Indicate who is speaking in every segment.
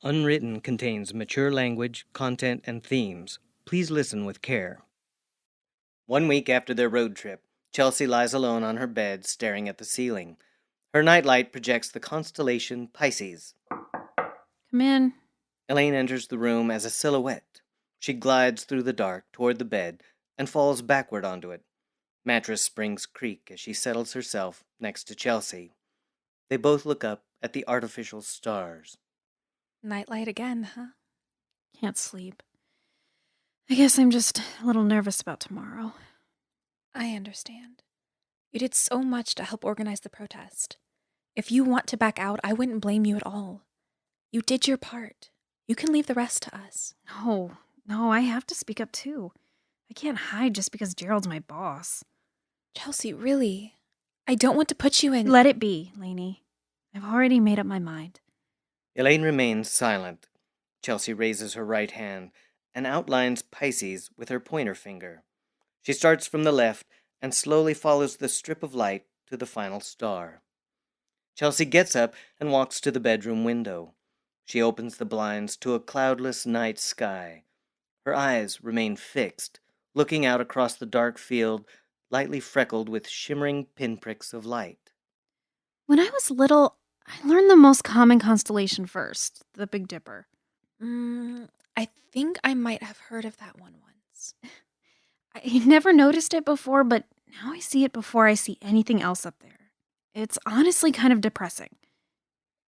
Speaker 1: Unwritten contains mature language, content, and themes. Please listen with care. 1 week after their road trip, Chelsea lies alone on her bed, staring at the ceiling. Her nightlight projects the constellation Pisces.
Speaker 2: Come in.
Speaker 1: Elaine enters the room as a silhouette. She glides through the dark toward the bed and falls backward onto it. Mattress springs creak as she settles herself next to Chelsea. They both look up at the artificial stars.
Speaker 3: Nightlight again, huh?
Speaker 2: Can't sleep. I guess I'm just a little nervous about tomorrow.
Speaker 3: I understand. You did so much to help organize the protest. If you want to back out, I wouldn't blame you at all. You did your part. You can leave the rest to us.
Speaker 2: No, I have to speak up too. I can't hide just because Gerald's my boss.
Speaker 3: Chelsea, really? I don't want to put you in—
Speaker 2: Let it be, Lainey. I've already made up my mind.
Speaker 1: Elaine remains silent. Chelsea raises her right hand and outlines Pisces with her pointer finger. She starts from the left and slowly follows the strip of light to the final star. Chelsea gets up and walks to the bedroom window. She opens the blinds to a cloudless night sky. Her eyes remain fixed, looking out across the dark field, lightly freckled with shimmering pinpricks of light.
Speaker 2: When I was little, I learned the most common constellation first, the Big Dipper.
Speaker 3: I think I might have heard of that one once.
Speaker 2: I never noticed it before, but now I see it before I see anything else up there. It's honestly kind of depressing.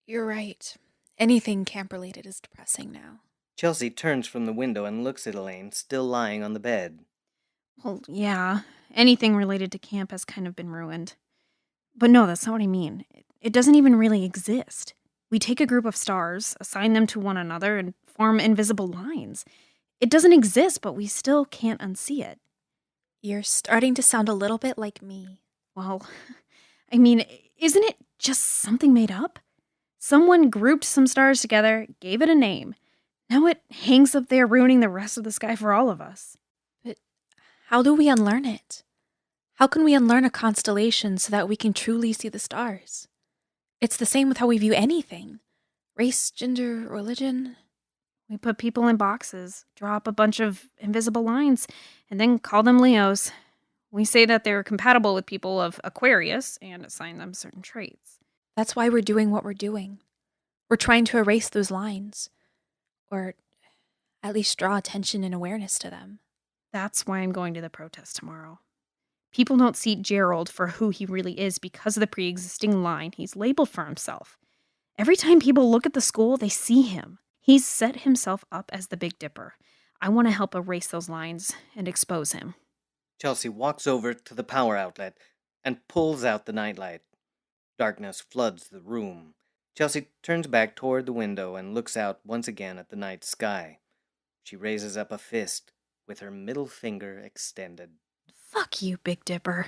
Speaker 3: You're right. Anything camp-related is depressing now.
Speaker 1: Chelsea turns from the window and looks at Elaine, still lying on the bed.
Speaker 2: Well, yeah, anything related to camp has kind of been ruined. But no, that's not what I mean. It doesn't even really exist. We take a group of stars, assign them to one another, and form invisible lines. It doesn't exist, but we still can't unsee it.
Speaker 3: You're starting to sound a little bit like me.
Speaker 2: Well, I mean, isn't it just something made up? Someone grouped some stars together, gave it a name. Now it hangs up there ruining the rest of the sky for all of us.
Speaker 3: But how do we unlearn it? How can we unlearn a constellation so that we can truly see the stars? It's the same with how we view anything. Race, gender, religion.
Speaker 2: We put people in boxes, draw up a bunch of invisible lines, and then call them Leos. We say that they're compatible with people of Aquarius and assign them certain traits.
Speaker 3: That's why we're doing what we're doing. We're trying to erase those lines. Or at least draw attention and awareness to them.
Speaker 2: That's why I'm going to the protest tomorrow. People don't see Gerald for who he really is because of the pre-existing line he's labeled for himself. Every time people look at the school, they see him. He's set himself up as the Big Dipper. I want to help erase those lines and expose him.
Speaker 1: Chelsea walks over to the power outlet and pulls out the nightlight. Darkness floods the room. Chelsea turns back toward the window and looks out once again at the night sky. She raises up a fist with her middle finger extended.
Speaker 2: Fuck you, Big Dipper.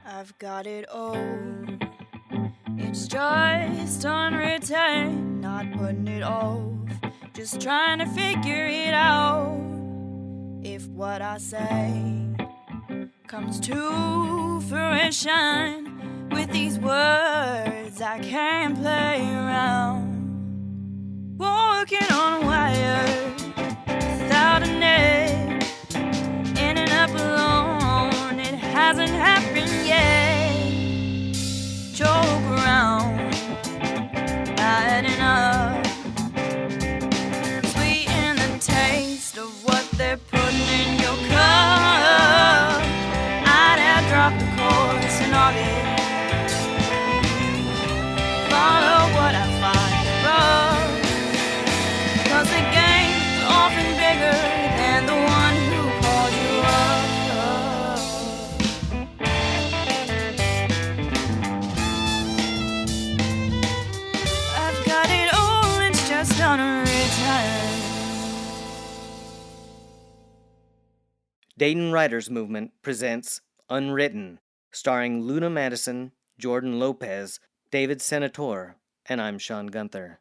Speaker 4: I've got it all. It's just unwritten, not putting it off, just trying to figure it out. If what I say comes to fruition, with these words I can't play around. Walking on a wire without a net, ending up alone, it hasn't happened yet. Joke around, not adding up. Sweeten the taste of what they're putting in your cup. I'd have dropped the course in August. Follow what I find rough, 'cause the game's often bigger than the one who called you up. I've got it all, it's just unwritten.
Speaker 1: Dayton Writers Movement presents Unwritten, starring Luna Madison, Jordan Lopez, David Senator, and I'm Sean Gunther.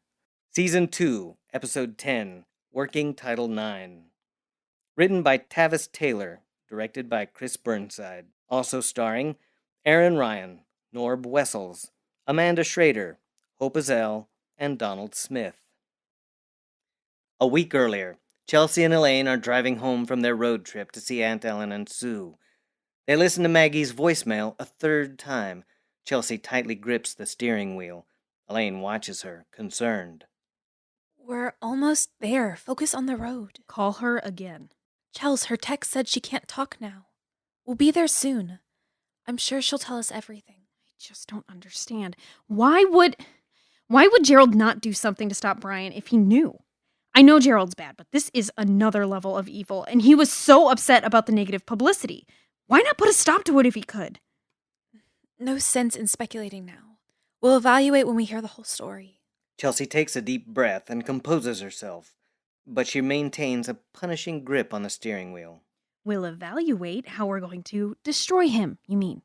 Speaker 1: Season 2, Episode 10, Working Title 9. Written by Tavis Taylor, directed by Chris Burnside. Also starring Aaron Ryan, Norb Wessels, Amanda Schrader, Hope Azell, and Donald Smith. A week earlier, Chelsea and Elaine are driving home from their road trip to see Aunt Ellen and Sue. They listen to Maggie's voicemail a third time. Chelsea tightly grips the steering wheel. Elaine watches her, concerned.
Speaker 3: We're almost there. Focus on the road.
Speaker 2: Call her again.
Speaker 3: Chels, her text said she can't talk now. We'll be there soon. I'm sure she'll tell us everything.
Speaker 2: I just don't understand. Why would Gerald not do something to stop Brian if he knew? I know Gerald's bad, but this is another level of evil, and he was so upset about the negative publicity. Why not put a stop to it if he could?
Speaker 3: No sense in speculating now. We'll evaluate when we hear the whole story.
Speaker 1: Chelsea takes a deep breath and composes herself, but she maintains a punishing grip on the steering wheel.
Speaker 2: We'll evaluate how we're going to destroy him, you mean?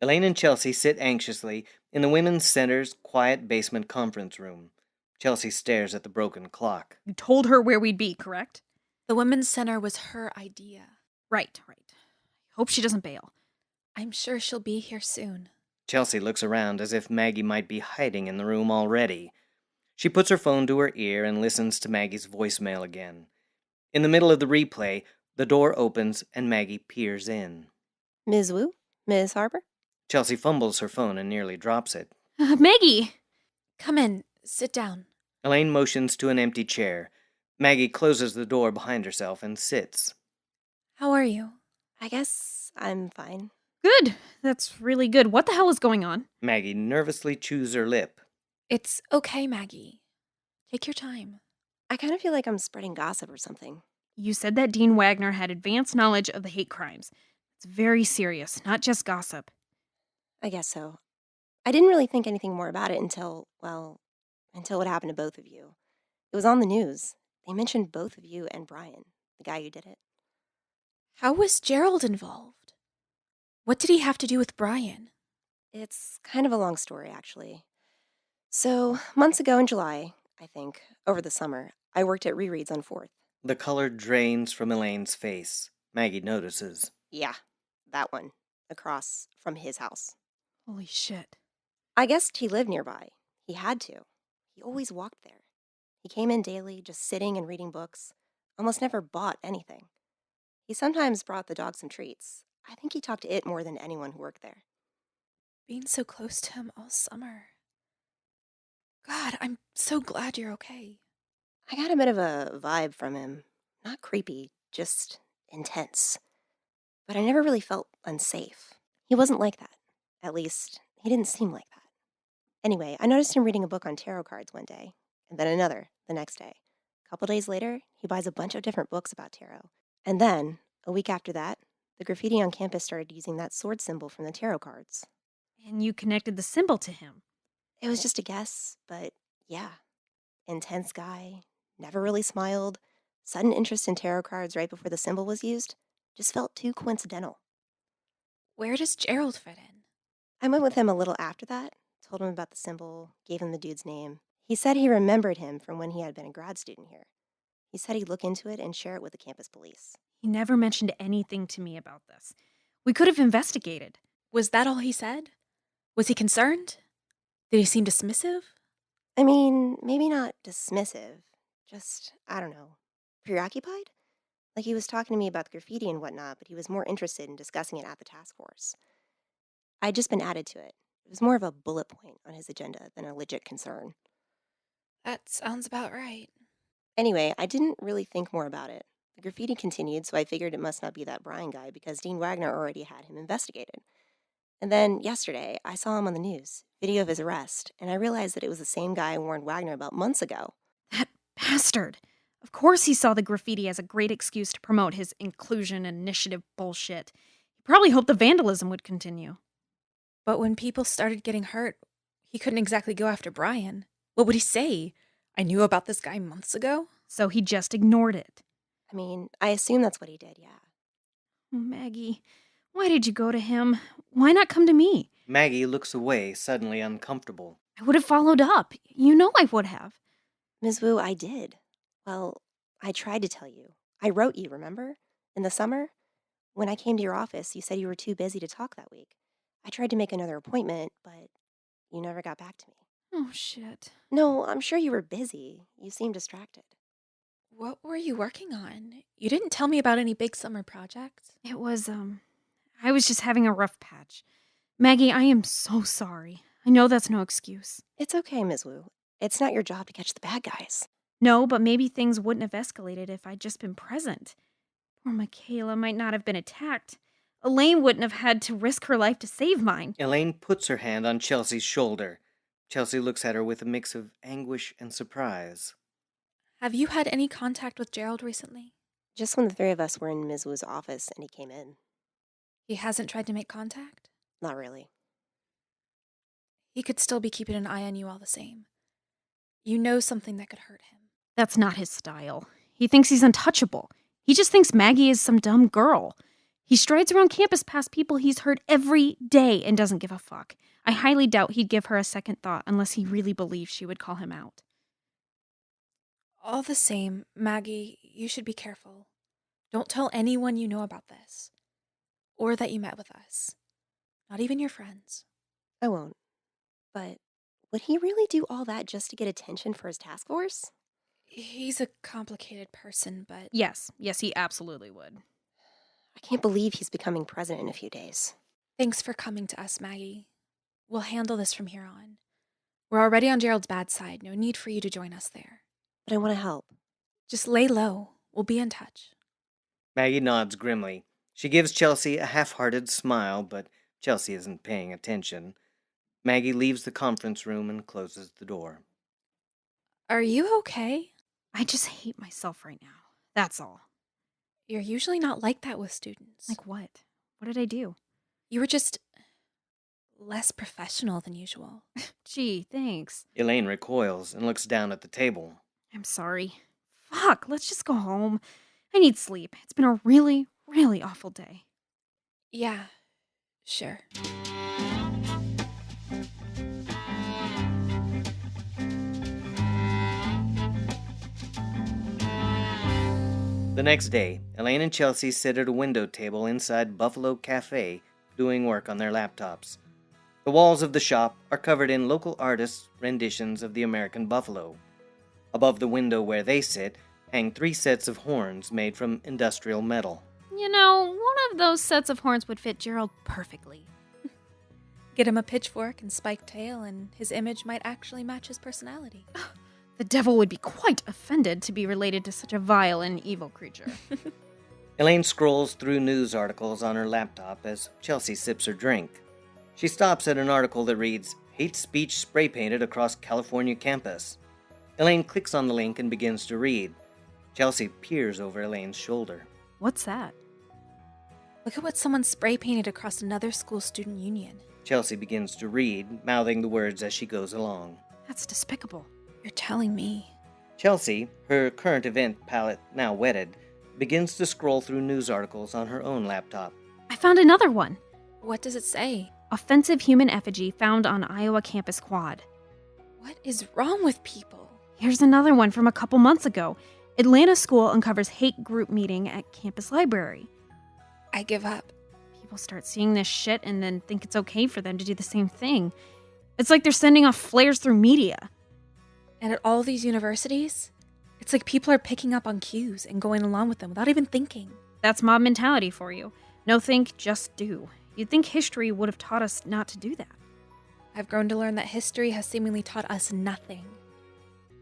Speaker 1: Elaine and Chelsea sit anxiously in the Women's Center's quiet basement conference room. Chelsea stares at the broken clock.
Speaker 2: You told her where we'd be, correct?
Speaker 3: The Women's Center was her idea.
Speaker 2: Right. Hope she doesn't bail.
Speaker 3: I'm sure she'll be here soon.
Speaker 1: Chelsea looks around as if Maggie might be hiding in the room already. She puts her phone to her ear and listens to Maggie's voicemail again. In the middle of the replay, the door opens and Maggie peers in.
Speaker 5: Ms. Wu? Miss Harper?
Speaker 1: Chelsea fumbles her phone and nearly drops it.
Speaker 2: Maggie!
Speaker 3: Come in. Sit down.
Speaker 1: Elaine motions to an empty chair. Maggie closes the door behind herself and sits.
Speaker 3: How are you?
Speaker 5: I guess I'm fine.
Speaker 2: Good. That's really good. What the hell is going on?
Speaker 1: Maggie nervously chews her lip.
Speaker 3: It's okay, Maggie. Take your time.
Speaker 5: I kind of feel like I'm spreading gossip or something.
Speaker 2: You said that Dean Wagner had advanced knowledge of the hate crimes. It's very serious, not just gossip.
Speaker 5: I guess so. I didn't really think anything more about it until what happened to both of you. It was on the news. They mentioned both of you and Brian, the guy who did it.
Speaker 3: How was Gerald involved? What did he have to do with Brian?
Speaker 5: It's kind of a long story, actually. So, months ago in July, I think, over the summer, I worked at rereads on 4th.
Speaker 1: The color drains from Elaine's face. Maggie notices.
Speaker 5: Yeah, that one, across from his house.
Speaker 2: Holy shit.
Speaker 5: I guessed he lived nearby. He had to. He always walked there. He came in daily, just sitting and reading books. Almost never bought anything. He sometimes brought the dog some treats. I think he talked to it more than anyone who worked there.
Speaker 3: Being so close to him all summer. God, I'm so glad you're okay.
Speaker 5: I got a bit of a vibe from him. Not creepy, just intense. But I never really felt unsafe. He wasn't like that. At least, he didn't seem like that. Anyway, I noticed him reading a book on tarot cards one day, and then another the next day. A couple days later, he buys a bunch of different books about tarot. And then, a week after that, the graffiti on campus started using that sword symbol from the tarot cards.
Speaker 2: And you connected the symbol to him.
Speaker 5: It was just a guess, but yeah. Intense guy, never really smiled, sudden interest in tarot cards right before the symbol was used. Just felt too coincidental.
Speaker 3: Where does Gerald fit in?
Speaker 5: I went with him a little after that, told him about the symbol, gave him the dude's name. He said he remembered him from when he had been a grad student here. He said he'd look into it and share it with the campus police.
Speaker 2: He never mentioned anything to me about this. We could have investigated.
Speaker 3: Was that all he said? Was he concerned? Did he seem dismissive?
Speaker 5: I mean, maybe not dismissive, just, I don't know, preoccupied? Like he was talking to me about the graffiti and whatnot, but he was more interested in discussing it at the task force. I'd just been added to it. It was more of a bullet point on his agenda than a legit concern.
Speaker 3: That sounds about right.
Speaker 5: Anyway, I didn't really think more about it. The graffiti continued, so I figured it must not be that Brian guy because Dean Wagner already had him investigated. And then, yesterday, I saw him on the news, video of his arrest, and I realized that it was the same guy I warned Wagner about months ago.
Speaker 2: That bastard. Of course he saw the graffiti as a great excuse to promote his inclusion initiative bullshit. He probably hoped the vandalism would continue.
Speaker 3: But when people started getting hurt, he couldn't exactly go after Brian. What would he say? I knew about this guy months ago?
Speaker 2: So he just ignored it.
Speaker 5: I mean, I assume that's what he did, yeah.
Speaker 2: Oh, Maggie, Why did you go to him? Why not come to me?
Speaker 1: Maggie looks away, suddenly uncomfortable.
Speaker 2: I would have followed up. You know I would have.
Speaker 5: Ms. Wu, I did. Well, I tried to tell you. I wrote you, remember? In the summer? When I came to your office, you said you were too busy to talk that week. I tried to make another appointment, but you never got back to me.
Speaker 2: Oh, shit.
Speaker 5: No, I'm sure you were busy. You seemed distracted.
Speaker 3: What were you working on? You didn't tell me about any big summer projects.
Speaker 2: It was, I was just having a rough patch. Maggie, I am so sorry. I know that's no excuse.
Speaker 5: It's okay, Ms. Wu. It's not your job to catch the bad guys.
Speaker 2: No, but maybe things wouldn't have escalated if I'd just been present. Poor Michaela might not have been attacked. Elaine wouldn't have had to risk her life to save mine.
Speaker 1: Elaine puts her hand on Chelsea's shoulder. Chelsea looks at her with a mix of anguish and surprise.
Speaker 3: Have you had any contact with Gerald recently?
Speaker 5: Just when the three of us were in Ms. Wu's office and he came in.
Speaker 3: He hasn't tried to make contact?
Speaker 5: Not really.
Speaker 3: He could still be keeping an eye on you all the same. You know something that could hurt him.
Speaker 2: That's not his style. He thinks he's untouchable. He just thinks Maggie is some dumb girl. He strides around campus past people he's heard every day and doesn't give a fuck. I highly doubt he'd give her a second thought unless he really believed she would call him out.
Speaker 3: All the same, Maggie, you should be careful. Don't tell anyone you know about this. Or that you met with us. Not even your friends.
Speaker 5: I won't. But would he really do all that just to get attention for his task force?
Speaker 3: He's a complicated person, but...
Speaker 2: Yes, he absolutely would.
Speaker 5: I can't believe he's becoming president in a few days.
Speaker 3: Thanks for coming to us, Maggie. We'll handle this from here on. We're already on Gerald's bad side. No need for you to join us there.
Speaker 5: But I want to help.
Speaker 3: Just lay low. We'll be in touch.
Speaker 1: Maggie nods grimly. She gives Chelsea a half-hearted smile, but Chelsea isn't paying attention. Maggie leaves the conference room and closes the door.
Speaker 3: Are you okay?
Speaker 2: I just hate myself right now. That's all.
Speaker 3: You're usually not like that with students.
Speaker 2: Like what? What did I do?
Speaker 3: You were just less professional than usual.
Speaker 2: Gee, thanks.
Speaker 1: Elaine recoils and looks down at the table.
Speaker 2: I'm sorry. Fuck, let's just go home. I need sleep. It's been a really, really awful day.
Speaker 3: Yeah, sure.
Speaker 1: The next day, Elaine and Chelsea sit at a window table inside Buffalo Cafe doing work on their laptops. The walls of the shop are covered in local artists' renditions of the American buffalo. Above the window where they sit hang 3 sets of horns made from industrial metal.
Speaker 2: You know, one of those sets of horns would fit Gerald perfectly.
Speaker 3: Get him a pitchfork and spiked tail, and his image might actually match his personality.
Speaker 2: The devil would be quite offended to be related to such a vile and evil creature.
Speaker 1: Elaine scrolls through news articles on her laptop as Chelsea sips her drink. She stops at an article that reads, "Hate speech spray painted across California campus." Elaine clicks on the link and begins to read. Chelsea peers over Elaine's shoulder.
Speaker 2: What's that?
Speaker 3: Look at what someone spray painted across another school student union.
Speaker 1: Chelsea begins to read, mouthing the words as she goes along.
Speaker 2: That's despicable.
Speaker 3: You're telling me.
Speaker 1: Chelsea, her current event palette now wetted, begins to scroll through news articles on her own laptop.
Speaker 2: I found another one.
Speaker 3: What does it say?
Speaker 2: Offensive human effigy found on Iowa campus quad.
Speaker 3: What is wrong with people?
Speaker 2: Here's another one from a couple months ago. Atlanta school uncovers hate group meeting at campus library.
Speaker 3: I give up.
Speaker 2: People start seeing this shit and then think it's okay for them to do the same thing. It's like they're sending off flares through media.
Speaker 3: And at all these universities, it's like people are picking up on cues and going along with them without even thinking.
Speaker 2: That's mob mentality for you. No think, just do. You'd think history would have taught us not to do that.
Speaker 3: I've grown to learn that history has seemingly taught us nothing.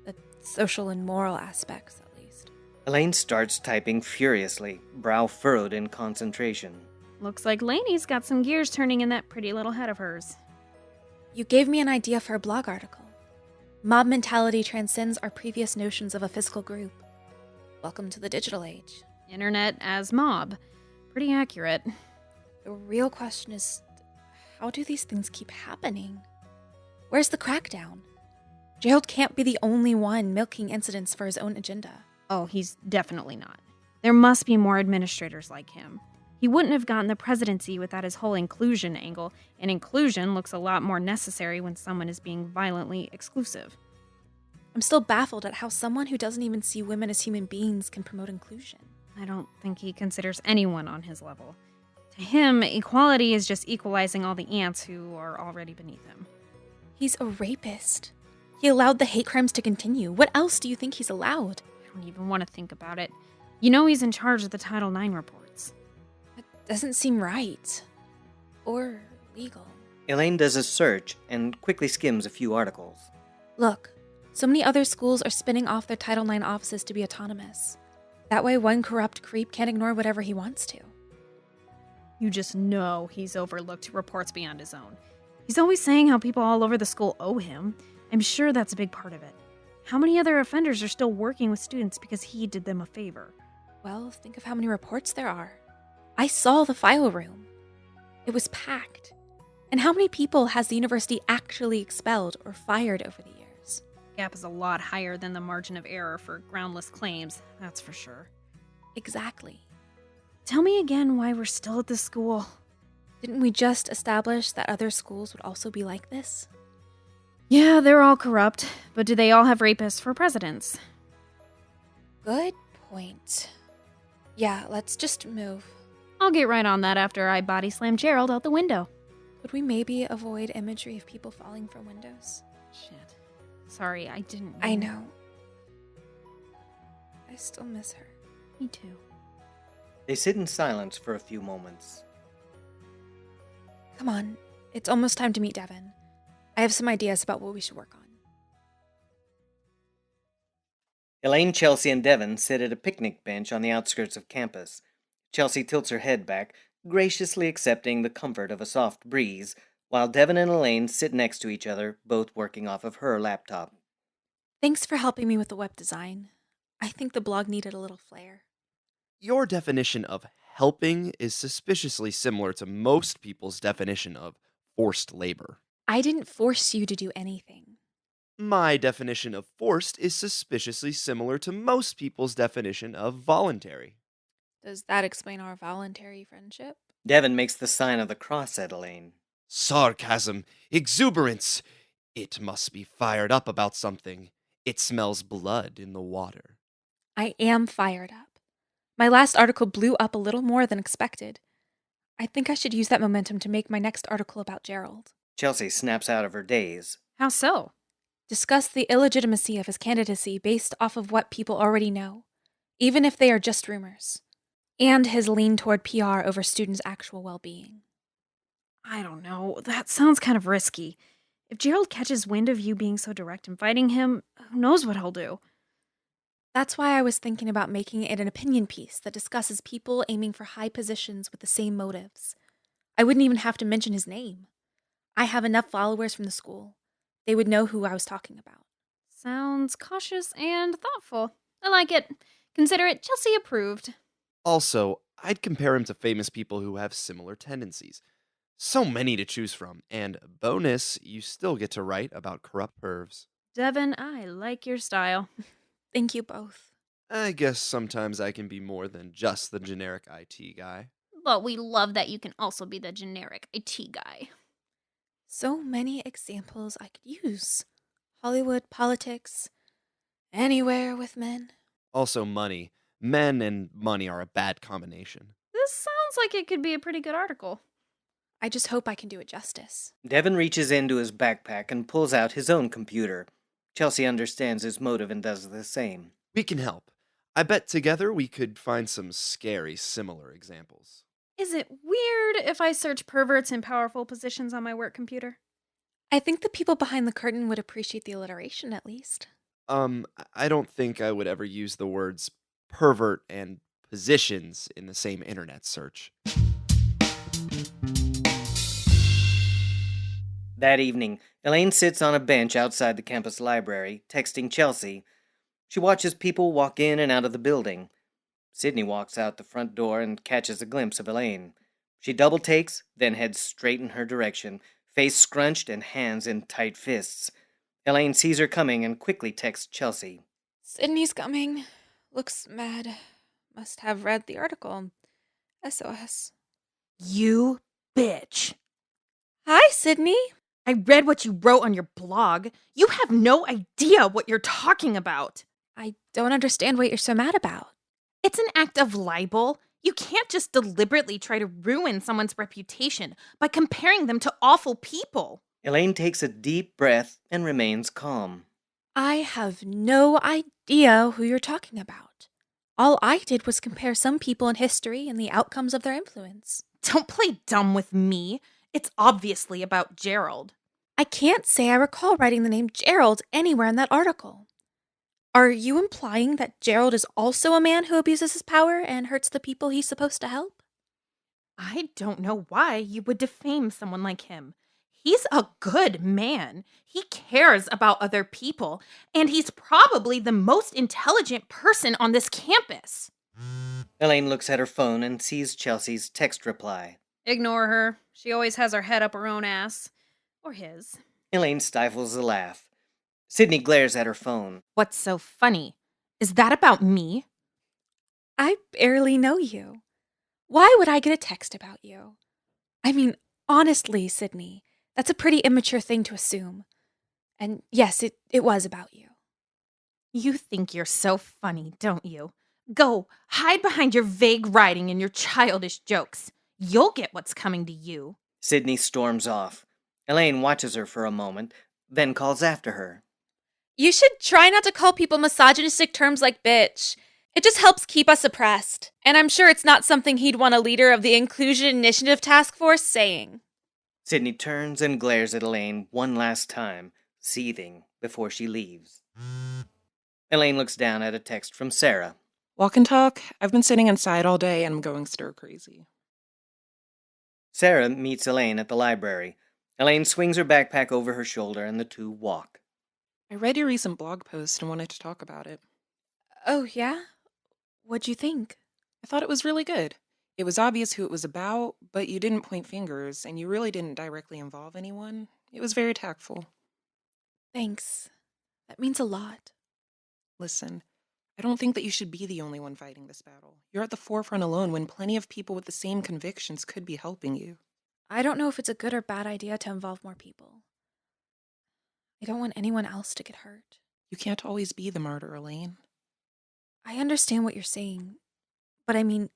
Speaker 3: The social and moral aspects, at least.
Speaker 1: Elaine starts typing furiously, brow furrowed in concentration.
Speaker 2: Looks like Lainey's got some gears turning in that pretty little head of hers.
Speaker 3: You gave me an idea for a blog article. Mob mentality transcends our previous notions of a physical group. Welcome to the digital age.
Speaker 2: Internet as mob. Pretty accurate.
Speaker 3: The real question is, how do these things keep happening? Where's the crackdown? Gerald can't be the only one milking incidents for his own agenda.
Speaker 2: Oh, he's definitely not. There must be more administrators like him. He wouldn't have gotten the presidency without his whole inclusion angle, and inclusion looks a lot more necessary when someone is being violently exclusive.
Speaker 3: I'm still baffled at how someone who doesn't even see women as human beings can promote inclusion.
Speaker 2: I don't think he considers anyone on his level. To him, equality is just equalizing all the ants who are already beneath him.
Speaker 3: He's a rapist. He allowed the hate crimes to continue. What else do you think he's allowed?
Speaker 2: I don't even want to think about it. You know he's in charge of the Title IX reports.
Speaker 3: That doesn't seem right. Or legal.
Speaker 1: Elaine does a search and quickly skims a few articles.
Speaker 3: Look, so many other schools are spinning off their Title IX offices to be autonomous. That way one corrupt creep can't ignore whatever he wants to.
Speaker 2: You just know he's overlooked reports beyond his own. He's always saying how people all over the school owe him. I'm sure that's a big part of it. How many other offenders are still working with students because he did them a favor?
Speaker 3: Well, think of how many reports there are. I saw the file room. It was packed. And how many people has the university actually expelled or fired over the years?
Speaker 2: Gap is a lot higher than the margin of error for groundless claims, that's for sure.
Speaker 3: Exactly.
Speaker 2: Tell me again why we're still at this school.
Speaker 3: Didn't we just establish that other schools would also be like this?
Speaker 2: Yeah, they're all corrupt, but do they all have rapists for presidents?
Speaker 3: Good point. Yeah, let's just move.
Speaker 2: I'll get right on that after I body slam Gerald out the window.
Speaker 3: Could we maybe avoid imagery of people falling from windows?
Speaker 2: Shit. Sorry, I didn't.
Speaker 3: I know. I still miss her.
Speaker 2: Me too.
Speaker 1: They sit in silence for a few moments.
Speaker 3: Come on, it's almost time to meet Devin. I have some ideas about what we should work on.
Speaker 1: Elaine, Chelsea, and Devin sit at a picnic bench on the outskirts of campus. Chelsea tilts her head back, graciously accepting the comfort of a soft breeze, while Devin and Elaine sit next to each other, both working off of her laptop.
Speaker 3: Thanks for helping me with the web design. I think the blog needed a little flair.
Speaker 6: Your definition of helping is suspiciously similar to most people's definition of forced labor.
Speaker 3: I didn't force you to do anything.
Speaker 6: My definition of forced is suspiciously similar to most people's definition of voluntary.
Speaker 3: Does that explain our voluntary friendship?
Speaker 1: Devin makes the sign of the cross at Elaine.
Speaker 6: Sarcasm, exuberance. It must be fired up about something. It smells blood in the water.
Speaker 3: I am fired up. My last article blew up a little more than expected. I think I should use that momentum to make my next article about Gerald.
Speaker 1: Chelsea snaps out of her daze.
Speaker 2: How so?
Speaker 3: Discuss the illegitimacy of his candidacy based off of what people already know, even if they are just rumors, and his lean toward PR over students' actual well-being.
Speaker 2: I don't know. That sounds kind of risky. If Gerald catches wind of you being so direct and fighting him, who knows what he'll do?
Speaker 3: That's why I was thinking about making it an opinion piece that discusses people aiming for high positions with the same motives. I wouldn't even have to mention his name. I have enough followers from the school. They would know who I was talking about.
Speaker 2: Sounds cautious and thoughtful. I like it. Consider it Chelsea approved.
Speaker 6: Also, I'd compare him to famous people who have similar tendencies. So many to choose from, and bonus, you still get to write about corrupt pervs.
Speaker 2: Devin, I like your style.
Speaker 3: Thank you both.
Speaker 6: I guess sometimes I can be more than just the generic IT guy.
Speaker 2: But we love that you can also be the generic IT guy.
Speaker 3: So many examples I could use. Hollywood, politics, anywhere with men.
Speaker 6: Also money. Men and money are a bad combination.
Speaker 2: This sounds like it could be a pretty good article.
Speaker 3: I just hope I can do it justice.
Speaker 1: Devin reaches into his backpack and pulls out his own computer. Chelsea understands his motive and does the same.
Speaker 6: We can help. I bet together we could find some scary similar examples.
Speaker 2: Is it weird if I search perverts in powerful positions on my work computer?
Speaker 3: I think the people behind the curtain would appreciate the alliteration at least.
Speaker 6: I don't think I would ever use the words pervert and positions in the same internet search.
Speaker 1: That evening, Elaine sits on a bench outside the campus library, texting Chelsea. She watches people walk in and out of the building. Sydney walks out the front door and catches a glimpse of Elaine. She double takes, then heads straight in her direction, face scrunched and hands in tight fists. Elaine sees her coming and quickly texts Chelsea.
Speaker 3: Sydney's coming. Looks mad. Must have read the article. SOS.
Speaker 2: You bitch.
Speaker 3: Hi, Sydney.
Speaker 2: I read what you wrote on your blog. You have no idea what you're talking about.
Speaker 3: I don't understand what you're so mad about.
Speaker 2: It's an act of libel. You can't just deliberately try to ruin someone's reputation by comparing them to awful people.
Speaker 1: Elaine takes a deep breath and remains calm.
Speaker 3: I have no idea who you're talking about. All I did was compare some people in history and the outcomes of their influence.
Speaker 2: Don't play dumb with me. It's obviously about Gerald.
Speaker 3: I can't say I recall writing the name Gerald anywhere in that article. Are you implying that Gerald is also a man who abuses his power and hurts the people he's supposed to help?
Speaker 2: I don't know why you would defame someone like him. He's a good man. He cares about other people, and he's probably the most intelligent person on this campus.
Speaker 1: Elaine looks at her phone and sees Chelsea's text reply.
Speaker 2: Ignore her. She always has her head up her own ass. Or his.
Speaker 1: Elaine stifles a laugh. Sydney glares at her phone.
Speaker 2: What's so funny? Is that about me?
Speaker 3: I barely know you. Why would I get a text about you? I mean, honestly, Sydney, that's a pretty immature thing to assume. And yes, it was about you.
Speaker 2: You think you're so funny, don't you? Go, hide behind your vague writing and your childish jokes. You'll get what's coming to you.
Speaker 1: Sydney storms off. Elaine watches her for a moment, then calls after her.
Speaker 3: You should try not to call people misogynistic terms like bitch. It just helps keep us oppressed. And I'm sure it's not something he'd want a leader of the Inclusion Initiative Task Force saying.
Speaker 1: Sydney turns and glares at Elaine one last time, seething, before she leaves. Elaine looks down at a text from Sarah.
Speaker 7: Walk and talk. I've been sitting inside all day and I'm going stir crazy.
Speaker 1: Sarah meets Elaine at the library. Elaine swings her backpack over her shoulder and the two walk.
Speaker 7: I read your recent blog post and wanted to talk about it.
Speaker 3: Oh, yeah? What'd you think?
Speaker 7: I thought it was really good. It was obvious who it was about, but you didn't point fingers and you really didn't directly involve anyone. It was very tactful.
Speaker 3: Thanks. That means a lot.
Speaker 7: Listen, I don't think that you should be the only one fighting this battle. You're at the forefront alone when plenty of people with the same convictions could be helping you.
Speaker 3: I don't know if it's a good or bad idea to involve more people. I don't want anyone else to get hurt.
Speaker 7: You can't always be the martyr, Elaine.
Speaker 3: I understand what you're saying, but I mean,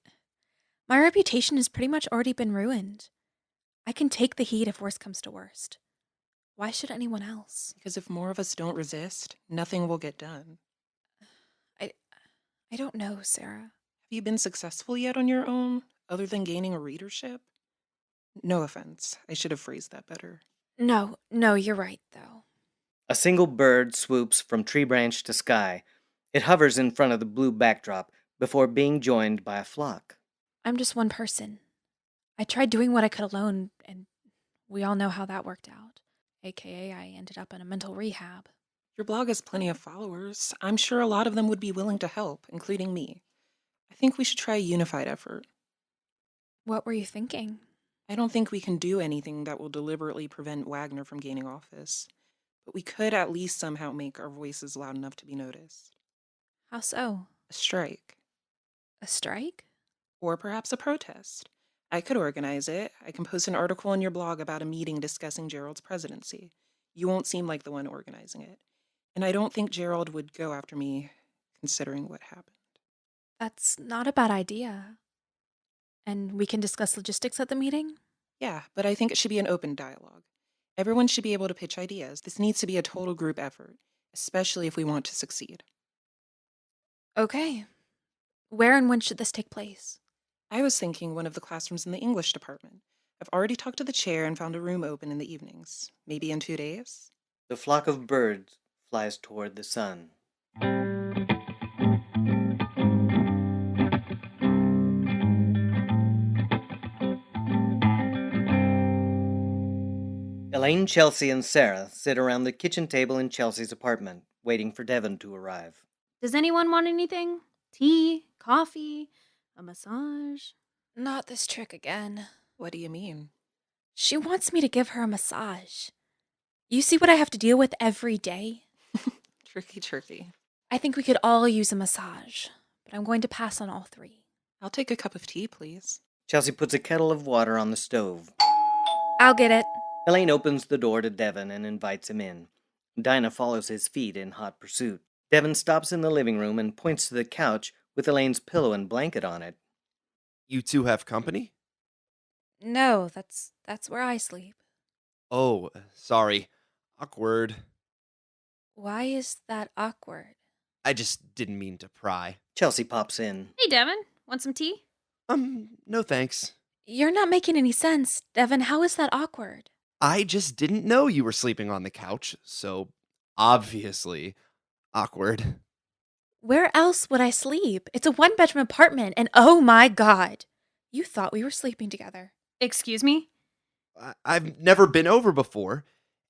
Speaker 3: my reputation has pretty much already been ruined. I can take the heat if worst comes to worst. Why should anyone else?
Speaker 7: Because if more of us don't resist, nothing will get done.
Speaker 3: I don't know, Sarah.
Speaker 7: Have you been successful yet on your own, other than gaining a readership? No offense, I should have phrased that better.
Speaker 3: No, you're right, though.
Speaker 1: A single bird swoops from tree branch to sky. It hovers in front of the blue backdrop before being joined by a flock.
Speaker 3: I'm just one person. I tried doing what I could alone, and we all know how that worked out. AKA, I ended up in a mental rehab.
Speaker 7: Your blog has plenty of followers. I'm sure a lot of them would be willing to help, including me. I think we should try a unified effort.
Speaker 3: What were you thinking?
Speaker 7: I don't think we can do anything that will deliberately prevent Wagner from gaining office, but we could at least somehow make our voices loud enough to be noticed.
Speaker 3: How so?
Speaker 7: A strike.
Speaker 3: A strike?
Speaker 7: Or perhaps a protest. I could organize it. I can post an article on your blog about a meeting discussing Gerald's presidency. You won't seem like the one organizing it. And I don't think Gerald would go after me, considering what happened.
Speaker 3: That's not a bad idea. And we can discuss logistics at the meeting?
Speaker 7: Yeah, but I think it should be an open dialogue. Everyone should be able to pitch ideas. This needs to be a total group effort, especially if we want to succeed.
Speaker 3: Okay. Where and when should this take place?
Speaker 7: I was thinking one of the classrooms in the English department. I've already talked to the chair and found a room open in the evenings. Maybe in 2 days?
Speaker 1: The flock of birds flies toward the sun. Elaine, Chelsea, and Sarah sit around the kitchen table in Chelsea's apartment, waiting for Devin to arrive.
Speaker 2: Does anyone want anything? Tea? Coffee? A massage?
Speaker 3: Not this trick again.
Speaker 7: What do you mean?
Speaker 3: She wants me to give her a massage. You see what I have to deal with every day?
Speaker 7: Tricky.
Speaker 3: I think we could all use a massage, but I'm going to pass on all three.
Speaker 7: I'll take a cup of tea, please.
Speaker 1: Chelsea puts a kettle of water on the stove.
Speaker 3: I'll get it.
Speaker 1: Elaine opens the door to Devin and invites him in. Dinah follows his feet in hot pursuit. Devin stops in the living room and points to the couch with Elaine's pillow and blanket on it.
Speaker 6: You two have company?
Speaker 3: No, that's where I sleep.
Speaker 6: Oh, sorry. Awkward.
Speaker 3: Why is that awkward?
Speaker 6: I just didn't mean to pry.
Speaker 1: Chelsea pops in.
Speaker 2: Hey, Devin, want some tea?
Speaker 6: No thanks.
Speaker 3: You're not making any sense. Devin, how is that awkward?
Speaker 6: I just didn't know you were sleeping on the couch, so obviously awkward.
Speaker 3: Where else would I sleep? It's a one-bedroom apartment, and oh my god. You thought we were sleeping together.
Speaker 2: Excuse me?
Speaker 6: I've never been over before,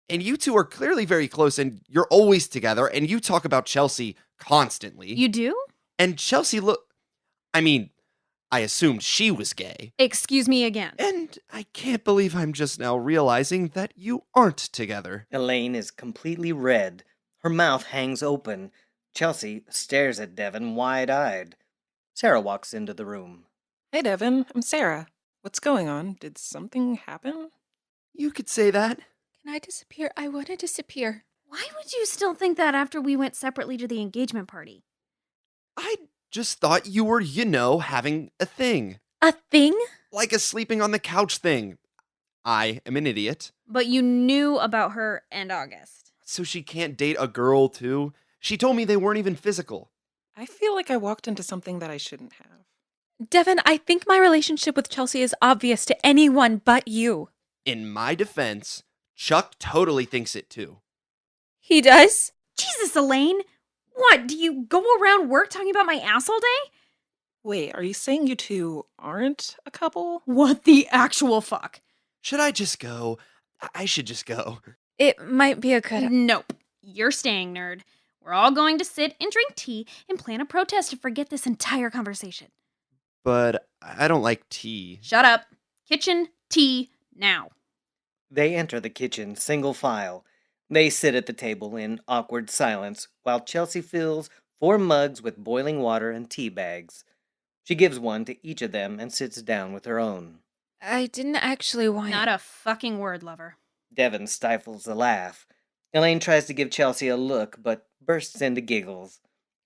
Speaker 6: and you two are clearly very close, and you're always together, and you talk about Chelsea constantly.
Speaker 2: You do?
Speaker 6: And Chelsea I assumed she was gay.
Speaker 2: Excuse me again.
Speaker 6: And I can't believe I'm just now realizing that you aren't together.
Speaker 1: Elaine is completely red. Her mouth hangs open. Chelsea stares at Devin wide-eyed. Sarah walks into the room.
Speaker 7: Hey, Devin, I'm Sarah. What's going on? Did something happen?
Speaker 6: You could say that.
Speaker 3: Can I disappear? I want to disappear.
Speaker 2: Why would you still think that after we went separately to the engagement party?
Speaker 6: I just thought you were, having a thing.
Speaker 3: A thing?
Speaker 6: Like a sleeping on the couch thing. I am an idiot.
Speaker 2: But you knew about her and August.
Speaker 6: So she can't date a girl, too? She told me they weren't even physical.
Speaker 7: I feel like I walked into something that I shouldn't have.
Speaker 3: Devin, I think my relationship with Chelsea is obvious to anyone but you.
Speaker 6: In my defense, Chuck totally thinks it, too.
Speaker 3: He does?
Speaker 2: Jesus, Elaine! What, do you go around work talking about my ass all day?
Speaker 7: Wait, are you saying you two aren't a couple?
Speaker 2: What the actual fuck?
Speaker 6: Should I just go? I should just go.
Speaker 3: It might be a good...
Speaker 2: Nope. You're staying, nerd. We're all going to sit and drink tea and plan a protest to forget this entire conversation.
Speaker 6: But I don't like tea.
Speaker 2: Shut up. Kitchen, tea, now.
Speaker 1: They enter the kitchen single file. They sit at the table in awkward silence while Chelsea fills 4 mugs with boiling water and tea bags. She gives one to each of them and sits down with her own.
Speaker 3: I didn't actually want...
Speaker 2: Not a fucking word, lover.
Speaker 1: Devin stifles a laugh. Elaine tries to give Chelsea a look, but bursts into giggles.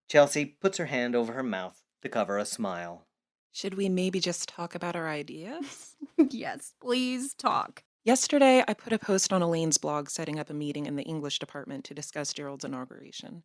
Speaker 1: Chelsea puts her hand over her mouth to cover a smile.
Speaker 7: Should we maybe just talk about our ideas?
Speaker 2: Yes, please talk.
Speaker 7: Yesterday, I put a post on Elaine's blog setting up a meeting in the English department to discuss Gerald's inauguration.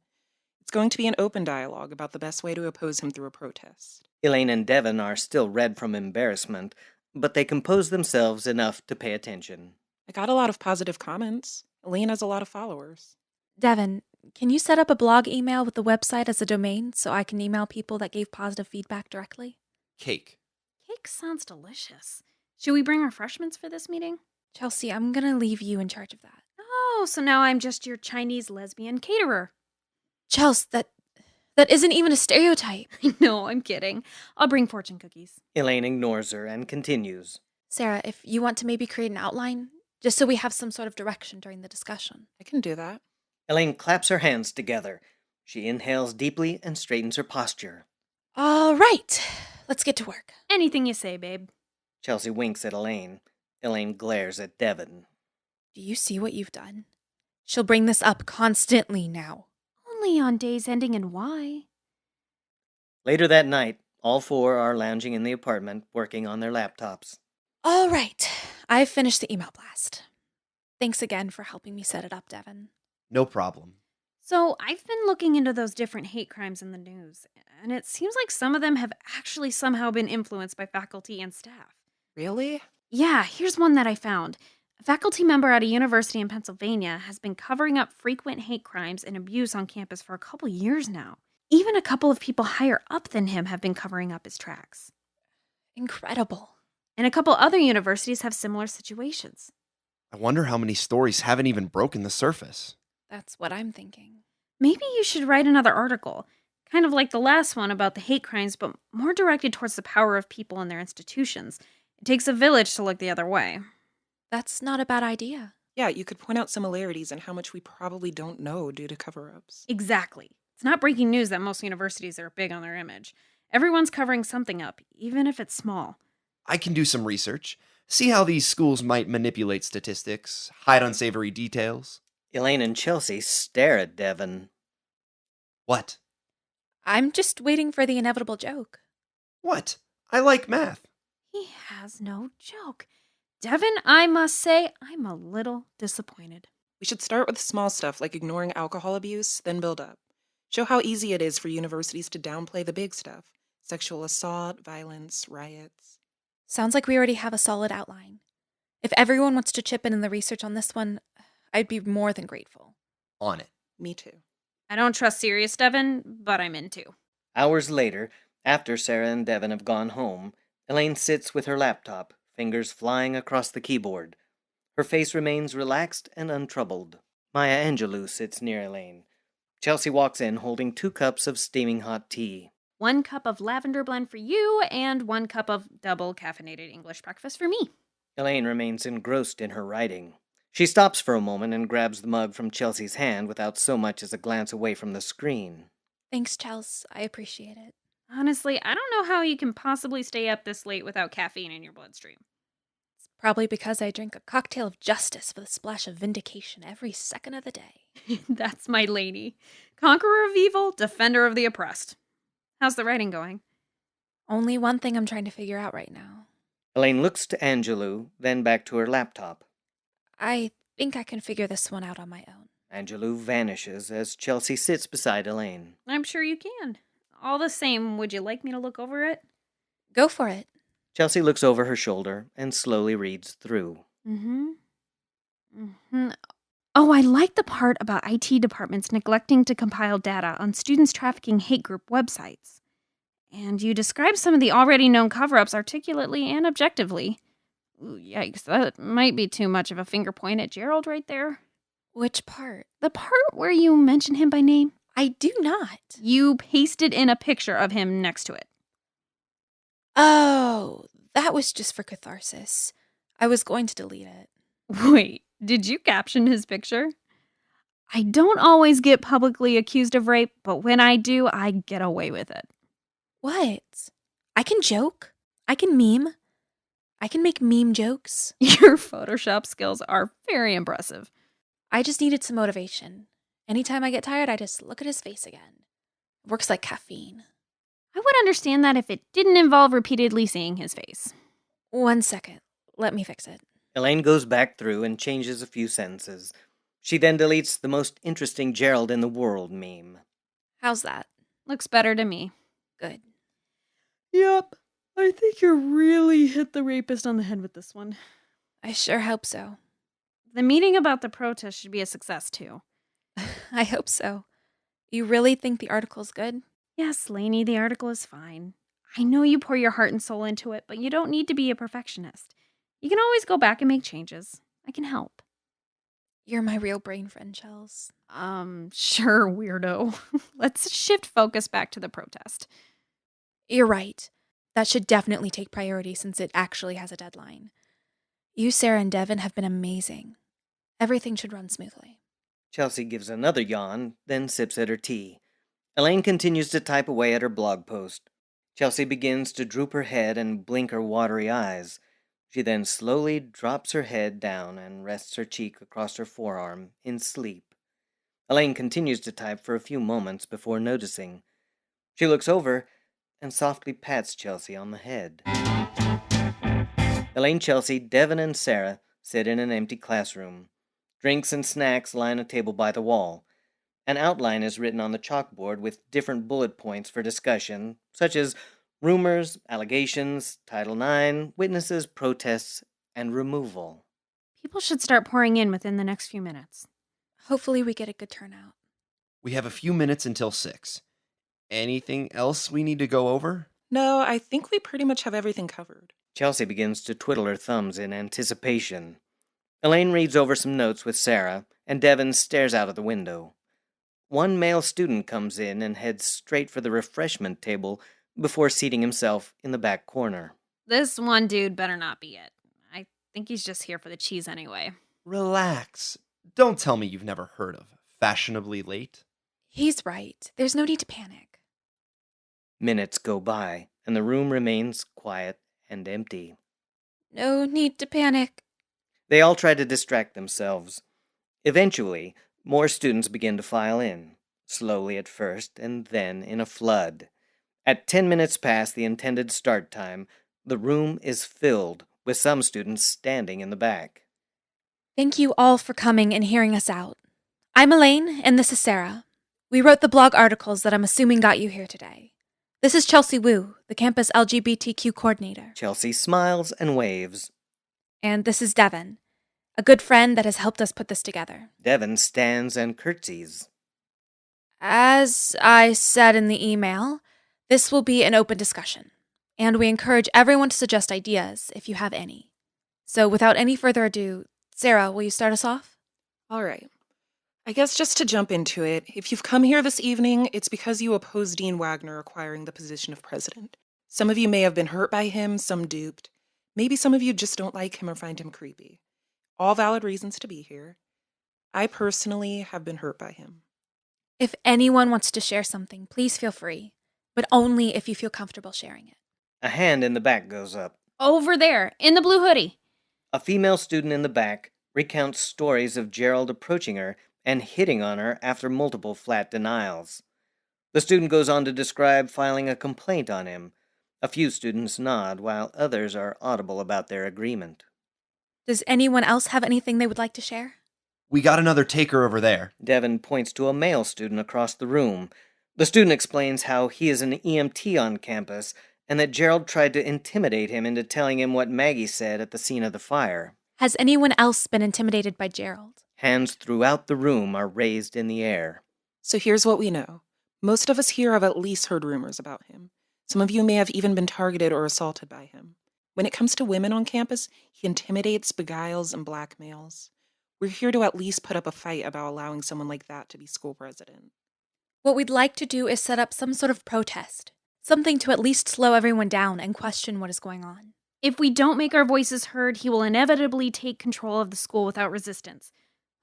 Speaker 7: It's going to be an open dialogue about the best way to oppose him through a protest.
Speaker 1: Elaine and Devin are still red from embarrassment, but they compose themselves enough to pay attention.
Speaker 7: I got a lot of positive comments. Elaine has a lot of followers.
Speaker 3: Devin, can you set up a blog email with the website as a domain so I can email people that gave positive feedback directly?
Speaker 6: Cake.
Speaker 2: Cake sounds delicious. Should we bring refreshments for this meeting?
Speaker 3: Chelsea, I'm gonna leave you in charge of that.
Speaker 2: Oh, so now I'm just your Chinese lesbian caterer.
Speaker 3: Chelsea, that isn't even a stereotype.
Speaker 2: No, I'm kidding. I'll bring fortune cookies.
Speaker 1: Elaine ignores her and continues.
Speaker 3: Sarah, if you want to maybe create an outline, just so we have some sort of direction during the discussion.
Speaker 7: I can do that.
Speaker 1: Elaine claps her hands together. She inhales deeply and straightens her posture.
Speaker 3: All right, let's get to work.
Speaker 2: Anything you say, babe.
Speaker 1: Chelsea winks at Elaine. Elaine glares at Devin.
Speaker 3: Do you see what you've done? She'll bring this up constantly now.
Speaker 2: Only on days ending in Y.
Speaker 1: Later that night, all 4 are lounging in the apartment, working on their laptops.
Speaker 3: All right, I've finished the email blast. Thanks again for helping me set it up, Devin.
Speaker 6: No problem.
Speaker 2: So, I've been looking into those different hate crimes in the news, and it seems like some of them have actually somehow been influenced by faculty and staff.
Speaker 7: Really?
Speaker 2: Yeah, here's one that I found. A faculty member at a university in Pennsylvania has been covering up frequent hate crimes and abuse on campus for a couple years now. Even a couple of people higher up than him have been covering up his tracks.
Speaker 3: Incredible.
Speaker 2: And a couple other universities have similar situations.
Speaker 6: I wonder how many stories haven't even broken the surface.
Speaker 3: That's what I'm thinking.
Speaker 2: Maybe you should write another article, kind of like the last one about the hate crimes, but more directed towards the power of people and their institutions. It takes a village to look the other way.
Speaker 3: That's not a bad idea.
Speaker 7: Yeah, you could point out similarities and how much we probably don't know due to cover-ups.
Speaker 2: Exactly. It's not breaking news that most universities are big on their image. Everyone's covering something up, even if it's small.
Speaker 6: I can do some research, see how these schools might manipulate statistics, hide unsavory details.
Speaker 1: Elaine and Chelsea stare at Devin.
Speaker 6: What?
Speaker 3: I'm just waiting for the inevitable joke.
Speaker 6: What? I like math.
Speaker 2: He has no joke. Devin, I must say, I'm a little disappointed.
Speaker 7: We should start with small stuff like ignoring alcohol abuse, then build up. Show how easy it is for universities to downplay the big stuff: sexual assault, violence, riots.
Speaker 3: Sounds like we already have a solid outline. If everyone wants to chip in the research on this one, I'd be more than grateful.
Speaker 6: On it.
Speaker 7: Me too.
Speaker 2: I don't trust serious Devin, but I'm into.
Speaker 1: Hours later, after Sarah and Devin have gone home, Elaine sits with her laptop, fingers flying across the keyboard. Her face remains relaxed and untroubled. Maya Angelou sits near Elaine. Chelsea walks in holding 2 cups of steaming hot tea.
Speaker 2: 1 cup of lavender blend for you, and 1 cup of double caffeinated English breakfast for me.
Speaker 1: Elaine remains engrossed in her writing. She stops for a moment and grabs the mug from Chelsea's hand without so much as a glance away from the screen.
Speaker 3: Thanks, Chels. I appreciate it.
Speaker 2: Honestly, I don't know how you can possibly stay up this late without caffeine in your bloodstream.
Speaker 3: It's probably because I drink a cocktail of justice with a splash of vindication every second of the day.
Speaker 2: That's my lady. Conqueror of evil, defender of the oppressed. How's the writing going?
Speaker 3: Only one thing I'm trying to figure out right now.
Speaker 1: Elaine looks to Angelou, then back to her laptop.
Speaker 3: I think I can figure this one out on my own.
Speaker 1: Angelou vanishes as Chelsea sits beside Elaine.
Speaker 2: I'm sure you can. All the same, would you like me to look over it?
Speaker 3: Go for it.
Speaker 1: Chelsea looks over her shoulder and slowly reads through.
Speaker 2: Oh, I like the part about IT departments neglecting to compile data on students trafficking hate group websites. And you describe some of the already known cover-ups articulately and objectively. Ooh, yikes, that might be too much of a finger point at Gerald right there.
Speaker 3: Which part?
Speaker 2: The part where you mention him by name?
Speaker 3: I do not.
Speaker 2: You pasted in a picture of him next to it.
Speaker 3: Oh, that was just for catharsis. I was going to delete it.
Speaker 2: Wait, did you caption his picture? I don't always get publicly accused of rape, but when I do, I get away with it.
Speaker 3: What? I can joke. I can meme. I can make meme jokes.
Speaker 2: Your Photoshop skills are very impressive.
Speaker 3: I just needed some motivation. Anytime I get tired, I just look at his face again. It works like caffeine.
Speaker 2: I would understand that if it didn't involve repeatedly seeing his face.
Speaker 3: 1 second. Let me fix it.
Speaker 1: Elaine goes back through and changes a few sentences. She then deletes the most interesting Gerald in the world meme.
Speaker 3: How's that?
Speaker 2: Looks better to me.
Speaker 3: Good.
Speaker 2: Yep, I think you really hit the rapist on the head with this one.
Speaker 3: I sure hope so.
Speaker 2: The meeting about the protest should be a success, too.
Speaker 3: I hope so. You really think the article's good?
Speaker 2: Yes, Lainey, the article is fine. I know you pour your heart and soul into it, but you don't need to be a perfectionist. You can always go back and make changes. I can help.
Speaker 3: You're my real brain friend, Chels.
Speaker 2: Sure, weirdo. Let's shift focus back to the protest.
Speaker 3: You're right. That should definitely take priority since it actually has a deadline. You, Sarah, and Devin have been amazing. Everything should run smoothly.
Speaker 1: Chelsea gives another yawn, then sips at her tea. Elaine continues to type away at her blog post. Chelsea begins to droop her head and blink her watery eyes. She then slowly drops her head down and rests her cheek across her forearm in sleep. Elaine continues to type for a few moments before noticing. She looks over and softly pats Chelsea on the head. Elaine, Chelsea, Devin, and Sarah sit in an empty classroom. Drinks and snacks line a table by the wall. An outline is written on the chalkboard with different bullet points for discussion, such as rumors, allegations, Title IX, witnesses, protests, and removal.
Speaker 2: People should start pouring in within the next few minutes.
Speaker 3: Hopefully we get a good turnout.
Speaker 6: We have a few minutes until 6. Anything else we need to go over?
Speaker 7: No, I think we pretty much have everything covered.
Speaker 1: Chelsea begins to twiddle her thumbs in anticipation. Elaine reads over some notes with Sarah, and Devin stares out of the window. One male student comes in and heads straight for the refreshment table before seating himself in the back corner.
Speaker 2: This one dude better not be it. I think he's just here for the cheese anyway.
Speaker 6: Relax. Don't tell me you've never heard of fashionably late.
Speaker 3: He's right. There's no need to panic.
Speaker 1: Minutes go by, and the room remains quiet and empty.
Speaker 3: No need to panic.
Speaker 1: They all try to distract themselves. Eventually, more students begin to file in, slowly at first, and then in a flood. At 10 minutes past the intended start time, the room is filled, with some students standing in the back.
Speaker 3: Thank you all for coming and hearing us out. I'm Elaine, and this is Sarah. We wrote the blog articles that I'm assuming got you here today. This is Chelsea Wu, the campus LGBTQ coordinator.
Speaker 1: Chelsea smiles and waves.
Speaker 3: And this is Devin, a good friend that has helped us put this together.
Speaker 1: Devin stands and curtsies.
Speaker 3: As I said in the email, this will be an open discussion, and we encourage everyone to suggest ideas if you have any. So without any further ado, Sarah, will you start us off?
Speaker 7: All right. I guess just to jump into it, if you've come here this evening, it's because you oppose Dean Wagner acquiring the position of president. Some of you may have been hurt by him, some duped. Maybe some of you just don't like him or find him creepy. All valid reasons to be here. I personally have been hurt by him.
Speaker 3: If anyone wants to share something, please feel free, but only if you feel comfortable sharing it.
Speaker 1: A hand in the back goes up.
Speaker 2: Over there, in the blue hoodie.
Speaker 1: A female student in the back recounts stories of Gerald approaching her and hitting on her after multiple flat denials. The student goes on to describe filing a complaint on him. A few students nod, while others are audible about their agreement.
Speaker 3: Does anyone else have anything they would like to share?
Speaker 6: We got another taker over there.
Speaker 1: Devin points to a male student across the room. The student explains how he is an EMT on campus and that Gerald tried to intimidate him into telling him what Maggie said at the scene of the fire.
Speaker 3: Has anyone else been intimidated by Gerald?
Speaker 1: Hands throughout the room are raised in the air.
Speaker 7: So here's what we know. Most of us here have at least heard rumors about him. Some of you may have even been targeted or assaulted by him. When it comes to women on campus, he intimidates, beguiles, and blackmails. We're here to at least put up a fight about allowing someone like that to be school president.
Speaker 3: What we'd like to do is set up some sort of protest, something to at least slow everyone down and question what is going on.
Speaker 2: If we don't make our voices heard, he will inevitably take control of the school without resistance.